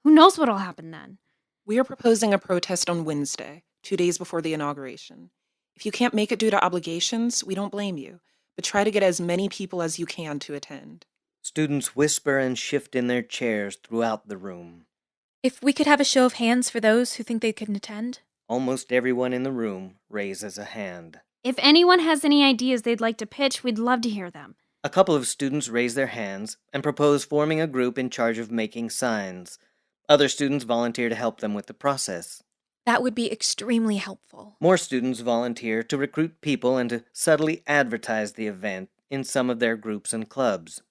Speaker 2: Who knows what'll happen then?
Speaker 7: We are proposing a protest on Wednesday, 2 days before the inauguration. If you can't make it due to obligations, we don't blame you, but try to get as many people as you can to attend.
Speaker 1: Students whisper and shift in their chairs throughout the room.
Speaker 3: If we could have a show of hands for those who think they can attend.
Speaker 1: Almost everyone in the room raises a hand.
Speaker 2: If anyone has any ideas they'd like to pitch, we'd love to hear them.
Speaker 1: A couple of students raise their hands and propose forming a group in charge of making signs. Other students volunteer to help them with the process.
Speaker 3: That would be extremely helpful.
Speaker 1: More students volunteer to recruit people and to subtly advertise the event in some of their groups and clubs.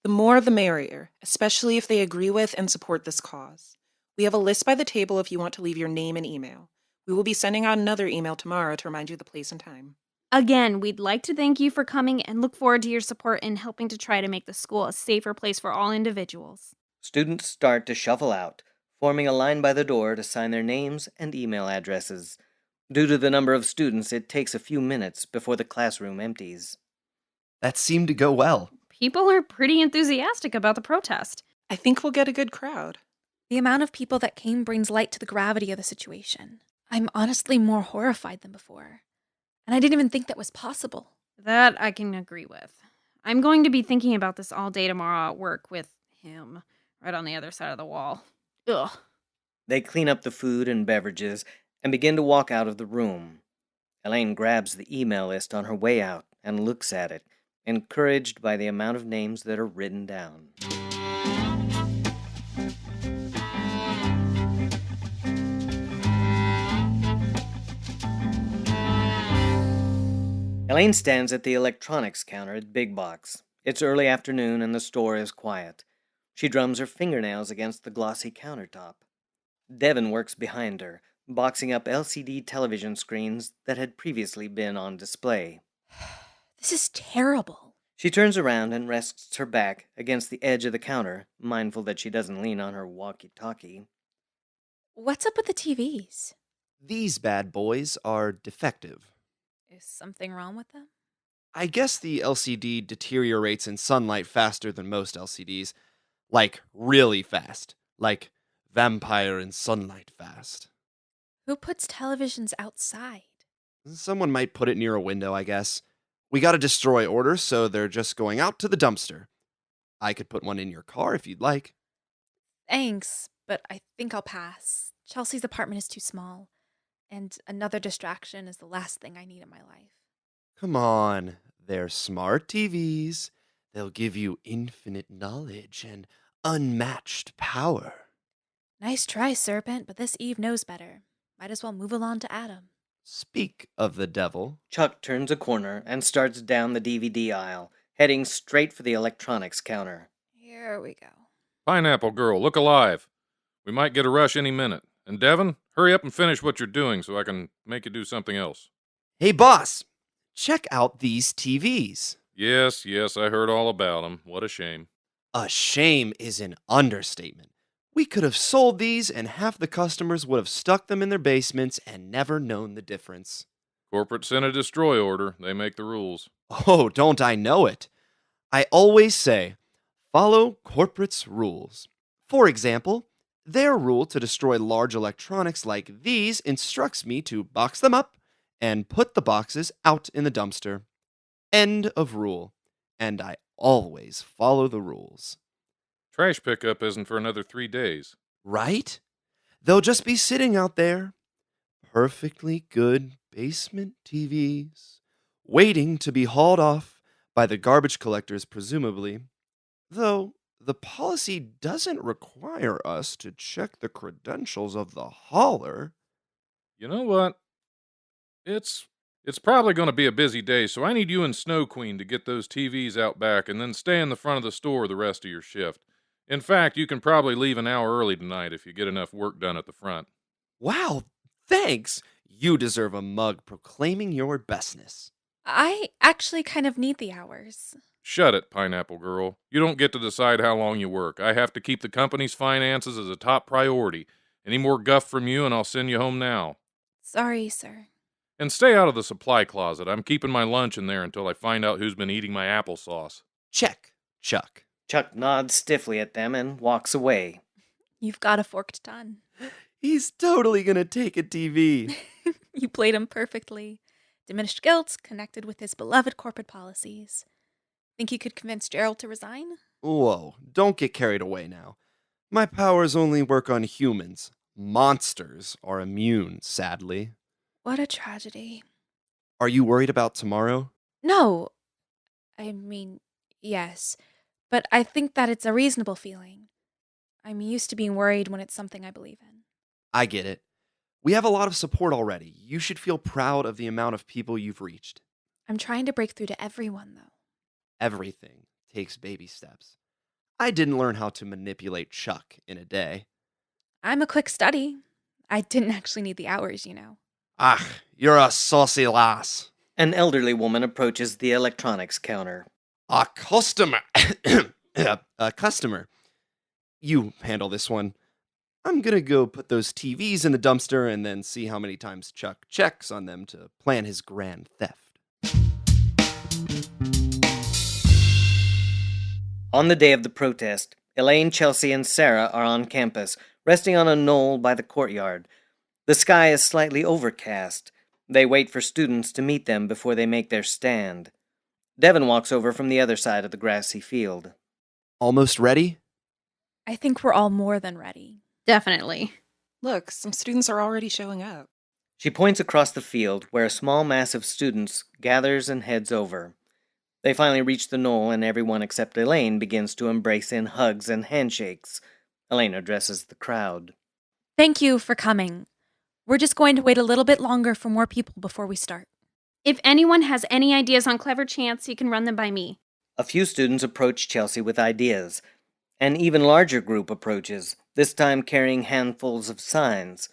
Speaker 7: The more the merrier, especially if they agree with and support this cause. We have a list by the table if you want to leave your name and email. We will be sending out another email tomorrow to remind you the place and time.
Speaker 2: Again, we'd like to thank you for coming and look forward to your support in helping to try to make the school a safer place for all individuals.
Speaker 1: Students start to shuffle out, forming a line by the door to sign their names and email addresses. Due to the number of students, it takes a few minutes before the classroom empties.
Speaker 6: That seemed to go well.
Speaker 2: People are pretty enthusiastic about the protest.
Speaker 7: I think we'll get a good crowd.
Speaker 3: The amount of people that came brings light to the gravity of the situation. I'm honestly more horrified than before. And I didn't even think that was possible.
Speaker 2: That I can agree with. I'm going to be thinking about this all day tomorrow at work with him, right on the other side of the wall. Ugh.
Speaker 1: They clean up the food and beverages and begin to walk out of the room. Elaine grabs the email list on her way out and looks at it, encouraged by the amount of names that are written down. Elaine stands at the electronics counter at Big Box. It's early afternoon and the store is quiet. She drums her fingernails against the glossy countertop. Devin works behind her, boxing up LCD television screens that had previously been on display.
Speaker 3: This is terrible.
Speaker 1: She turns around and rests her back against the edge of the counter, mindful that she doesn't lean on her walkie-talkie.
Speaker 3: What's up with the TVs?
Speaker 6: These bad boys are defective.
Speaker 3: Is something wrong with them?
Speaker 6: I guess the LCD deteriorates in sunlight faster than most LCDs. Like, really fast. Like, vampire in sunlight fast.
Speaker 3: Who puts televisions outside?
Speaker 6: Someone might put it near a window, I guess. We got a destroy order, so they're just going out to the dumpster. I could put one in your car if you'd like.
Speaker 3: Thanks, but I think I'll pass. Chelsea's apartment is too small, and another distraction is the last thing I need in my life.
Speaker 6: Come on, they're smart TVs. They'll give you infinite knowledge and unmatched power.
Speaker 3: Nice try, Serpent, but this Eve knows better. Might as well move along to Adam.
Speaker 6: Speak of the devil.
Speaker 1: Chuck turns a corner and starts down the DVD aisle, heading straight for the electronics counter.
Speaker 3: Here we go.
Speaker 8: Pineapple Girl, look alive. We might get a rush any minute. And Devin, hurry up and finish what you're doing so I can make you do something else.
Speaker 6: Hey, boss, check out these TVs.
Speaker 8: Yes, I heard all about them. What a shame.
Speaker 6: A shame is an understatement. We could have sold these and half the customers would have stuck them in their basements and never known the difference.
Speaker 8: Corporate sent a destroy order. They make the rules.
Speaker 6: Oh, don't I know it? I always say, follow corporate's rules. For example, their rule to destroy large electronics like these instructs me to box them up and put the boxes out in the dumpster. End of rule. And I always follow the rules.
Speaker 8: Trash pickup isn't for another 3 days.
Speaker 6: Right? They'll just be sitting out there. Perfectly good basement TVs, waiting to be hauled off by the garbage collectors, presumably. Though the policy doesn't require us to check the credentials of the hauler.
Speaker 8: You know what? It's probably going to be a busy day, so I need you and Snow Queen to get those TVs out back and then stay in the front of the store the rest of your shift. In fact, you can probably leave an hour early tonight if you get enough work done at the front.
Speaker 6: Wow, thanks! You deserve a mug proclaiming your bestness.
Speaker 3: I actually kind of need the hours.
Speaker 8: Shut it, Pineapple Girl. You don't get to decide how long you work. I have to keep the company's finances as a top priority. Any more guff from you and I'll send you home now.
Speaker 3: Sorry, sir.
Speaker 8: And stay out of the supply closet. I'm keeping my lunch in there until I find out who's been eating my applesauce.
Speaker 6: Check, Chuck.
Speaker 1: Chuck nods stiffly at them and walks away.
Speaker 3: You've got a forked tongue.
Speaker 6: He's totally gonna take a TV.
Speaker 3: You played him perfectly. Diminished guilt connected with his beloved corporate policies. Think you could convince Gerald to resign?
Speaker 6: Whoa, don't get carried away now. My powers only work on humans. Monsters are immune, sadly.
Speaker 3: What a tragedy.
Speaker 6: Are you worried about tomorrow?
Speaker 3: No. I mean, yes. But I think that it's a reasonable feeling. I'm used to being worried when it's something I believe in.
Speaker 6: I get it. We have a lot of support already. You should feel proud of the amount of people you've reached.
Speaker 3: I'm trying to break through to everyone, though.
Speaker 6: Everything takes baby steps. I didn't learn how to manipulate Chuck in a day.
Speaker 3: I'm a quick study. I didn't actually need the hours, you know.
Speaker 6: Ah, you're a saucy lass.
Speaker 1: An elderly woman approaches the electronics counter.
Speaker 6: A customer. A customer. You handle this one. I'm gonna go put those TVs in the dumpster and then see how many times Chuck checks on them to plan his grand theft.
Speaker 1: On the day of the protest, Elaine, Chelsea, and Sarah are on campus, resting on a knoll by the courtyard. The sky is slightly overcast. They wait for students to meet them before they make their stand. Devin walks over from the other side of the grassy field.
Speaker 6: Almost ready?
Speaker 3: I think we're all more than ready.
Speaker 2: Definitely.
Speaker 7: Look, some students are already showing up.
Speaker 1: She points across the field where a small mass of students gathers and heads over. They finally reach the knoll and everyone except Elaine begins to embrace in hugs and handshakes. Elaine addresses the crowd.
Speaker 3: Thank you for coming. We're just going to wait a little bit longer for more people before we start.
Speaker 2: If anyone has any ideas on clever chants, you can run them by me.
Speaker 1: A few students approach Chelsea with ideas. An even larger group approaches, this time carrying handfuls of signs.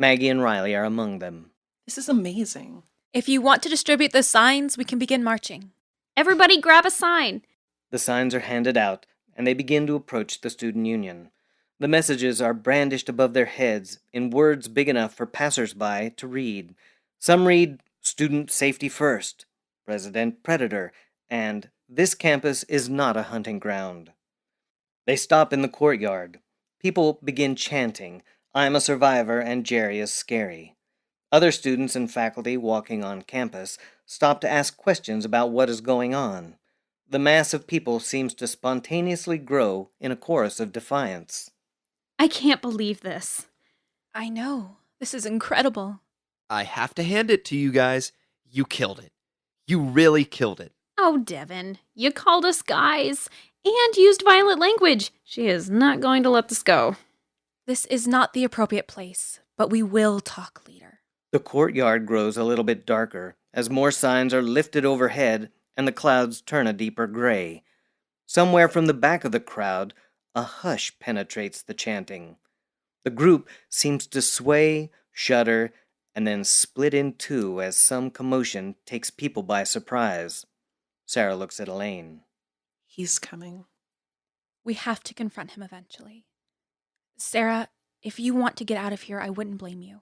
Speaker 1: Maggie and Riley are among them.
Speaker 7: This is amazing.
Speaker 3: If you want to distribute the signs, we can begin marching.
Speaker 2: Everybody grab a sign.
Speaker 1: The signs are handed out, and they begin to approach the student union. The messages are brandished above their heads in words big enough for passers-by to read. Some read, "Student safety first," "President Predator," and "This campus is not a hunting ground." They stop in the courtyard. People begin chanting, "I'm a survivor and Jerry is scary." Other students and faculty walking on campus stop to ask questions about what is going on. The mass of people seems to spontaneously grow in a chorus of defiance.
Speaker 2: I can't believe this.
Speaker 3: I know. This is incredible.
Speaker 6: I have to hand it to you guys. You killed it. You really killed it.
Speaker 2: Oh, Devin, you called us guys and used violent language. She is not going to let this go.
Speaker 3: This is not the appropriate place, but we will talk later.
Speaker 1: The courtyard grows a little bit darker as more signs are lifted overhead and the clouds turn a deeper gray. Somewhere from the back of the crowd, a hush penetrates the chanting. The group seems to sway, shudder, and then split in two as some commotion takes people by surprise. Sarah looks at Elaine.
Speaker 7: He's coming.
Speaker 3: We have to confront him eventually. Sarah, if you want to get out of here, I wouldn't blame you.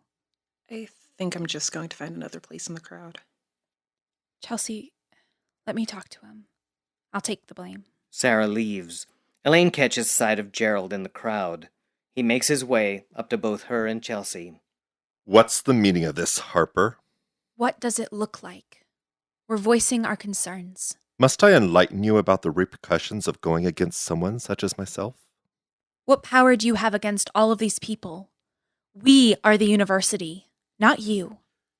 Speaker 7: I think I'm just going to find another place in the crowd.
Speaker 3: Chelsea, let me talk to him. I'll take the blame.
Speaker 1: Sarah leaves. Elaine catches sight of Gerald in the crowd. He makes his way up to both her and Chelsea.
Speaker 9: What's the meaning of this, Harper?
Speaker 3: What does it look like? We're voicing our concerns.
Speaker 9: Must I enlighten you about the repercussions of going against someone such as myself?
Speaker 3: What power do you have against all of these people? We are the university, not you.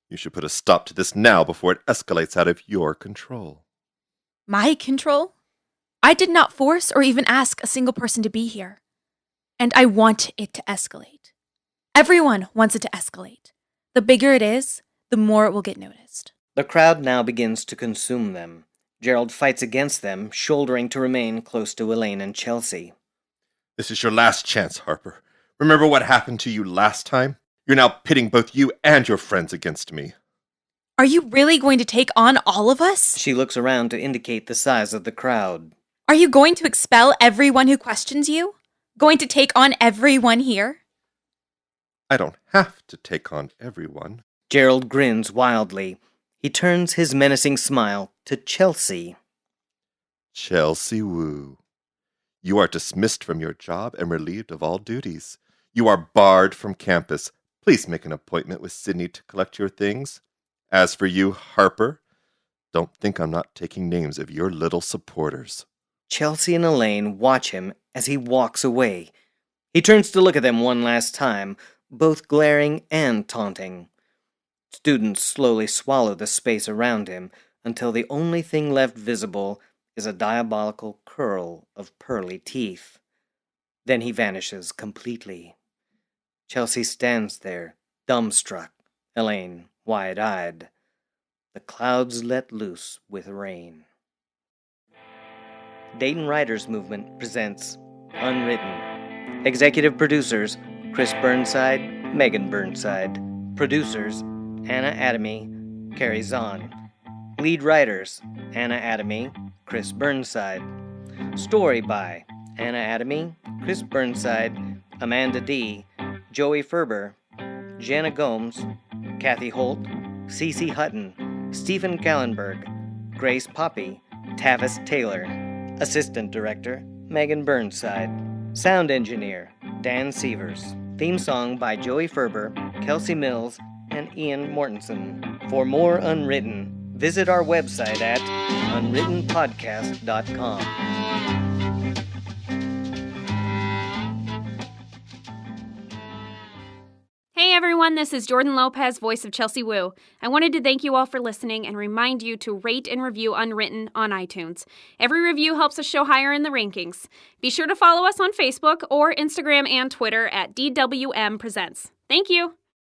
Speaker 9: You should put a stop to this now before it escalates out of your control.
Speaker 3: My control? I did not force or even ask a single person to be here. And I want it to escalate. Everyone wants it to escalate. The bigger it is, the more it will get noticed.
Speaker 1: The crowd now begins to consume them. Gerald fights against them, shouldering to remain close to Elaine and Chelsea.
Speaker 9: This is your last chance, Harper. Remember what happened to you last time? You're now pitting both you and your friends against me.
Speaker 3: Are you really going to take on all of us?
Speaker 1: She looks around to indicate the size of the crowd.
Speaker 3: Are you going to expel everyone who questions you? Going to take on everyone here?
Speaker 9: I don't have to take on everyone.
Speaker 1: Gerald grins wildly. He turns his menacing smile to Chelsea.
Speaker 9: Chelsea Wu. You are dismissed from your job and relieved of all duties. You are barred from campus. Please make an appointment with Sydney to collect your things. As for you, Harper, don't think I'm not taking names of your little supporters.
Speaker 1: Chelsea and Elaine watch him as he walks away. He turns to look at them one last time, both glaring and taunting. Students slowly swallow the space around him until the only thing left visible is a diabolical curl of pearly teeth. Then he vanishes completely. Chelsea stands there, dumbstruck, Elaine wide-eyed. The clouds let loose with rain. Dayton Writers Movement presents Unwritten. Executive producers, Chris Burnside, Megan Burnside. Producers, Anna Adamy, Carrie Zahn. Lead writers, Anna Adamy, Chris Burnside. Story by Anna Adamy, Chris Burnside, Amanda D., Joey Ferber, Jana Gomes, Kathy Holt, Cece Hutton, Stephen Gallenberg, Grace Poppy, Tavis Taylor. Assistant Director, Megan Burnside. Sound Engineer, Dan Sievers. Theme song by Joey Ferber, Kelsey Mills, and Ian Mortensen. For more Unwritten, visit our website at unwrittenpodcast.com.
Speaker 2: Hey everyone, this is Jordan Lopez, voice of Chelsea Wu. I wanted to thank you all for listening and remind you to rate and review Unwritten on iTunes. Every review helps us show higher in the rankings. Be sure to follow us on Facebook or Instagram and Twitter at DWM Presents. Thank you!